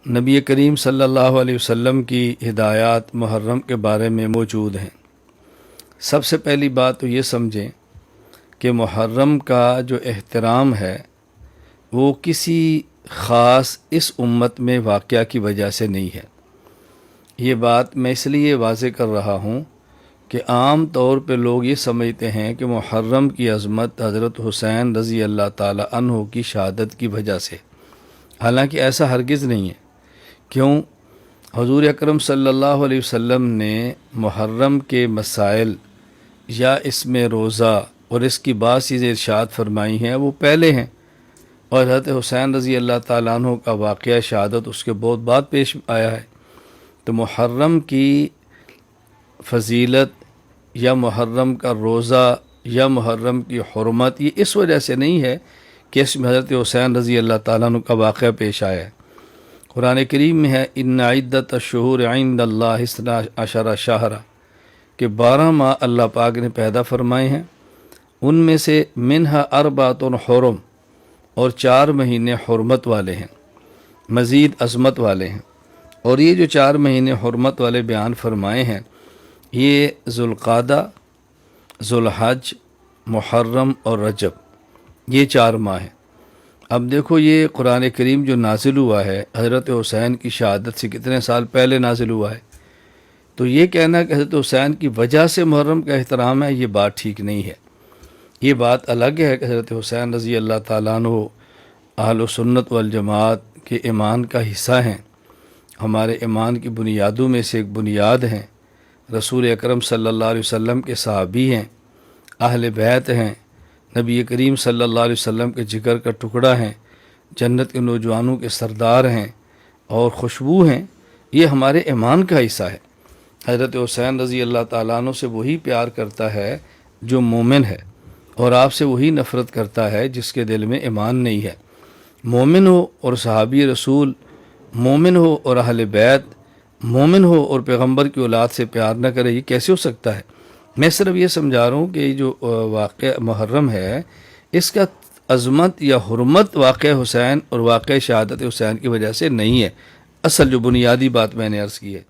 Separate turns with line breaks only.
نبی کریم صلی اللہ علیہ وسلم کی ہدایات محرم کے بارے میں موجود ہیں۔ سب سے پہلی بات تو یہ سمجھیں کہ محرم کا جو احترام ہے وہ کسی خاص اس امت میں واقعہ کی وجہ سے نہیں ہے۔ یہ بات میں اس لیے واضح کر رہا ہوں کہ عام طور پہ لوگ یہ سمجھتے ہیں کہ محرم کی عظمت حضرت حسین رضی اللہ تعالی عنہ کی شہادت کی وجہ سے، حالانکہ ایسا ہرگز نہیں ہے۔ کیوں؟ حضور اکرم صلی اللہ علیہ وسلم نے محرم کے مسائل یا اس میں روزہ اور اس کی بعض چیزیں ارشاد فرمائی ہیں وہ پہلے ہیں، اور حضرت حسین رضی اللہ تعالیٰ عنہ کا واقعہ شہادت اس کے بہت بعد پیش آیا ہے۔ تو محرم کی فضیلت یا محرم کا روزہ یا محرم کی حرمت یہ اس وجہ سے نہیں ہے کہ اس میں حضرت حسین رضی اللہ تعالیٰ عنہ کا واقعہ پیش آیا ہے۔ قرآن کریم میں ہے ان عدت الشہور عند اللہ 12 شہرا کہ 12 ماہ اللہ پاک نے پیدا فرمائے ہیں، ان میں سے منہا اربعۃ حرم اور 4 مہینے حرمت والے ہیں، مزید عظمت والے ہیں۔ اور یہ جو 4 مہینے حرمت والے بیان فرمائے ہیں یہ ذوالقعدہ، ذوالحج، محرم اور رجب، یہ 4 ماہ ہیں۔ اب دیکھو یہ قرآن کریم جو نازل ہوا ہے حضرت حسین کی شہادت سے کتنے سال پہلے نازل ہوا ہے، تو یہ کہنا کہ حضرت حسین کی وجہ سے محرم کا احترام ہے یہ بات ٹھیک نہیں ہے۔ یہ بات الگ ہے کہ حضرت حسین رضی اللہ تعالیٰ عنہ اہل سنت والجماعت کے ایمان کا حصہ ہیں، ہمارے ایمان کی بنیادوں میں سے ایک بنیاد ہیں، رسول اکرم صلی اللہ علیہ وسلم کے صحابی ہیں، اہل بیت ہیں، نبی کریم صلی اللہ علیہ وسلم کے جگر کا ٹکڑا ہیں، جنت کے نوجوانوں کے سردار ہیں اور خوشبو ہیں۔ یہ ہمارے ایمان کا حصہ ہے۔ حضرت حسین رضی اللہ تعالیٰ عنہ سے وہی پیار کرتا ہے جو مومن ہے، اور آپ سے وہی نفرت کرتا ہے جس کے دل میں ایمان نہیں ہے۔ مومن ہو اور صحابی رسول، مومن ہو اور اہل بیت، مومن ہو اور پیغمبر کی اولاد سے پیار نہ کرے، یہ کیسے ہو سکتا ہے؟ میں صرف یہ سمجھا رہا ہوں کہ یہ جو واقعہ محرم ہے اس کا عظمت یا حرمت واقعہ حسین اور واقعہ شہادت حسین کی وجہ سے نہیں ہے، اصل جو بنیادی بات میں نے عرض کی ہے۔